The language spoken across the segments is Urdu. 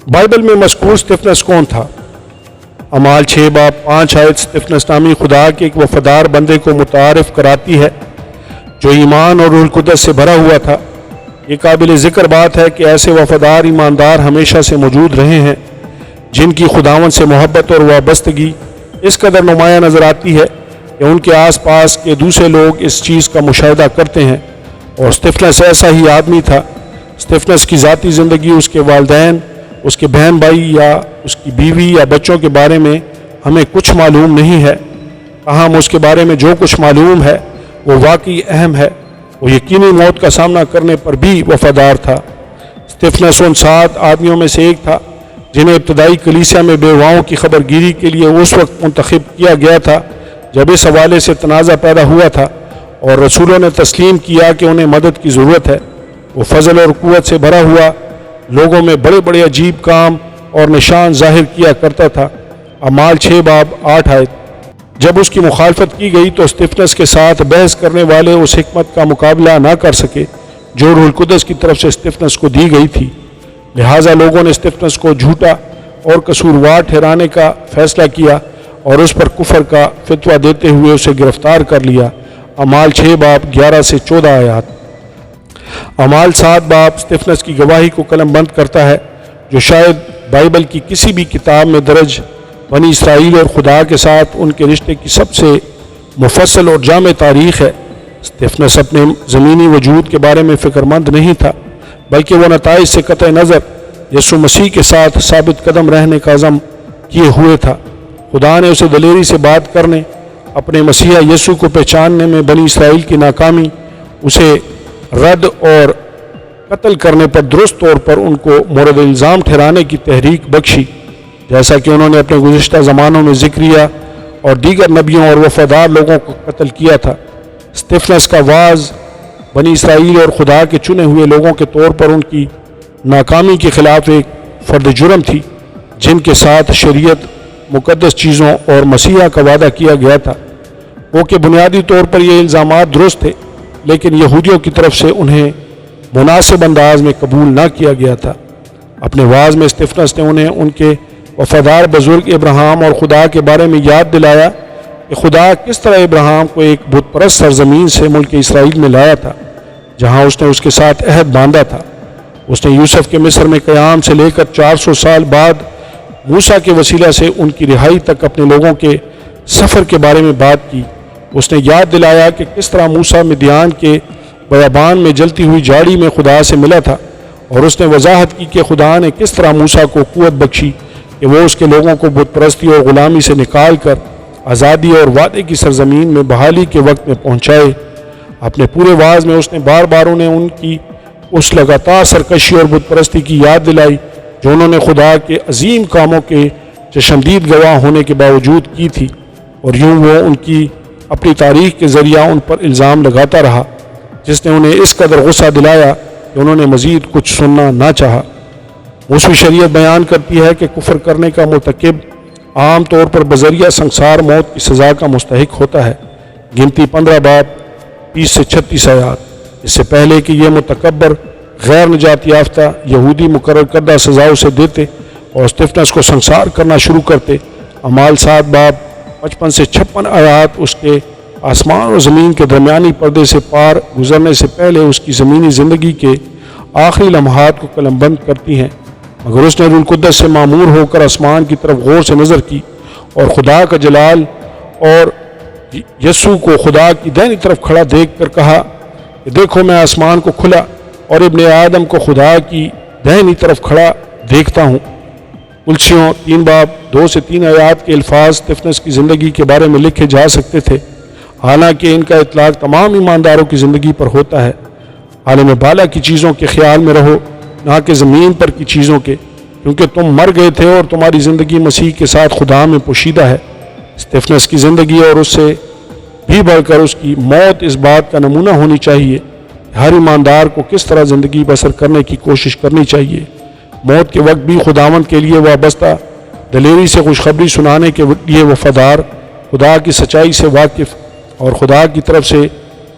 بائبل میں مذکور استفنس کون تھا؟ اعمال 6 باب 5 آیت استفنس نامی خدا کے ایک وفادار بندے کو متعارف کراتی ہے جو ایمان اور روح القدس سے بھرا ہوا تھا۔ یہ قابل ذکر بات ہے کہ ایسے وفادار ایماندار ہمیشہ سے موجود رہے ہیں جن کی خداوند سے محبت اور وابستگی اس قدر نمایاں نظر آتی ہے کہ ان کے آس پاس کے دوسرے لوگ اس چیز کا مشاہدہ کرتے ہیں، اور استفنس ایسا ہی آدمی تھا۔ استفنس کی ذاتی زندگی، اس کے والدین، اس کے بہن بھائی یا اس کی بیوی یا بچوں کے بارے میں ہمیں کچھ معلوم نہیں ہے، تاہم اس کے بارے میں جو کچھ معلوم ہے وہ واقعی اہم ہے۔ وہ یقینی موت کا سامنا کرنے پر بھی وفادار تھا۔ استفنس ان 7 آدمیوں میں سے ایک تھا جنہیں ابتدائی کلیسیا میں بیواؤں کی خبر گیری کے لیے اس وقت منتخب کیا گیا تھا جب اس حوالے سے تنازع پیدا ہوا تھا اور رسولوں نے تسلیم کیا کہ انہیں مدد کی ضرورت ہے۔ وہ فضل اور قوت سے بھرا ہوا لوگوں میں بڑے بڑے عجیب کام اور نشان ظاہر کیا کرتا تھا۔ اعمال 6 باب 8 آیت۔ جب اس کی مخالفت کی گئی تو استفنس کے ساتھ بحث کرنے والے اس حکمت کا مقابلہ نہ کر سکے جو روح القدس کی طرف سے استفنس کو دی گئی تھی، لہٰذا لوگوں نے استفنس کو جھوٹا اور قصوروار ٹھہرانے کا فیصلہ کیا اور اس پر کفر کا فتویٰ دیتے ہوئے اسے گرفتار کر لیا۔ اعمال 6 باب 11 سے 14 آیات۔ اعمال 7 باب استفنس کی گواہی کو قلم بند کرتا ہے جو شاید بائبل کی کسی بھی کتاب میں درج بنی اسرائیل اور خدا کے ساتھ ان کے رشتے کی سب سے مفصل اور جامع تاریخ ہے۔ استفنس اپنے زمینی وجود کے بارے میں فکر مند نہیں تھا، بلکہ وہ نتائج سے قطع نظر یسوع مسیح کے ساتھ ثابت قدم رہنے کا عزم کیے ہوئے تھا۔ خدا نے اسے دلیری سے بات کرنے، اپنے مسیح یسوع کو پہچاننے میں بنی اسرائیل کی ناکامی، اسے رد اور قتل کرنے پر درست طور پر ان کو مورد الزام ٹھہرانے کی تحریک بخشی، جیسا کہ انہوں نے اپنے گزشتہ زمانوں میں ذکریہ اور دیگر نبیوں اور وفادار لوگوں کو قتل کیا تھا۔ استفنس کا وعظ بنی اسرائیل اور خدا کے چنے ہوئے لوگوں کے طور پر ان کی ناکامی کے خلاف ایک فرد جرم تھی جن کے ساتھ شریعت، مقدس چیزوں اور مسیحا کا وعدہ کیا گیا تھا۔ وہ کہ بنیادی طور پر یہ الزامات درست تھے، لیکن یہودیوں کی طرف سے انہیں مناسب انداز میں قبول نہ کیا گیا تھا۔ اپنے وعظ میں استفنس نے انہیں ان کے وفادار بزرگ ابراہیم اور خدا کے بارے میں یاد دلایا کہ خدا کس طرح ابراہیم کو ایک بت پرست سرزمین سے ملک اسرائیل میں لایا تھا جہاں اس نے اس کے ساتھ عہد باندھا تھا۔ اس نے یوسف کے مصر میں قیام سے لے کر 400 سال بعد موسیٰ کے وسیلہ سے ان کی رہائی تک اپنے لوگوں کے سفر کے بارے میں بات کی۔ اس نے یاد دلایا کہ کس طرح موسیٰ مدیان کے بیابان میں جلتی ہوئی جھاڑی میں خدا سے ملا تھا، اور اس نے وضاحت کی کہ خدا نے کس طرح موسیٰ کو قوت بخشی کہ وہ اس کے لوگوں کو بت پرستی اور غلامی سے نکال کر آزادی اور وعدے کی سرزمین میں بحالی کے وقت میں پہنچائے۔ اپنے پورے وعظ میں اس نے بار بار انہیں ان کی اس لگاتار سرکشی اور بت پرستی کی یاد دلائی جو انہوں نے خدا کے عظیم کاموں کے چشمدید گواہ ہونے کے باوجود کی تھی، اور یوں وہ ان کی اپنی تاریخ کے ذریعہ ان پر الزام لگاتا رہا، جس نے انہیں اس قدر غصہ دلایا کہ انہوں نے مزید کچھ سننا نہ چاہا۔ موسوی شریعت بیان کرتی ہے کہ کفر کرنے کا مرتکب عام طور پر بذریعہ سنگسار موت کی سزا کا مستحق ہوتا ہے۔ گنتی 15 باب 20 سے 36 آیات۔ اس سے پہلے کہ یہ متکبر غیر نجات یافتہ یہودی مقرر کردہ سزا اسے دیتے اور استفنس کو سنگسار کرنا شروع کرتے، اعمال 7 باب 55 سے 56 آیات اس کے آسمان اور زمین کے درمیانی پردے سے پار گزرنے سے پہلے اس کی زمینی زندگی کے آخری لمحات کو قلم بند کرتی ہیں۔ مگر اس نے روح القدس سے معمور ہو کر آسمان کی طرف غور سے نظر کی اور خدا کا جلال اور یسوع کو خدا کی دائنی طرف کھڑا دیکھ کر کہا کہ دیکھو میں آسمان کو کھلا اور ابن آدم کو خدا کی دائنی طرف کھڑا دیکھتا ہوں۔ کلسیوں 3 باب 2 سے 3 آیات کے الفاظ استفنس کی زندگی کے بارے میں لکھے جا سکتے تھے، حالانکہ ان کا اطلاق تمام ایمانداروں کی زندگی پر ہوتا ہے۔ عالم بالا کی چیزوں کے خیال میں رہو، نہ کہ زمین پر کی چیزوں کے، کیونکہ تم مر گئے تھے اور تمہاری زندگی مسیح کے ساتھ خدا میں پوشیدہ ہے۔ استفنس کی زندگی اور اس سے بھی بڑھ کر اس کی موت اس بات کا نمونہ ہونی چاہیے کہ ہر ایماندار کو کس طرح زندگی بسر کرنے کی کوشش کرنی چاہیے۔ موت کے وقت بھی خداوند کے لیے وابستہ، دلیری سے خوشخبری سنانے کے لیے وفادار، خدا کی سچائی سے واقف اور خدا کی طرف سے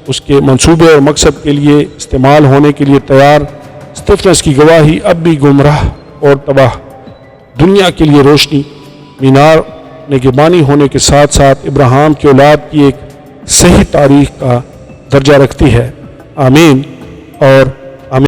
اس کے منصوبے اور مقصد کے لیے استعمال ہونے کے لیے تیار۔ استفنس کی گواہی اب بھی گمراہ اور تباہ دنیا کے لیے روشنی مینار نگہبانی ہونے کے ساتھ ساتھ ابراہیم کی اولاد کی ایک صحیح تاریخ کا درجہ رکھتی ہے۔ آمین اور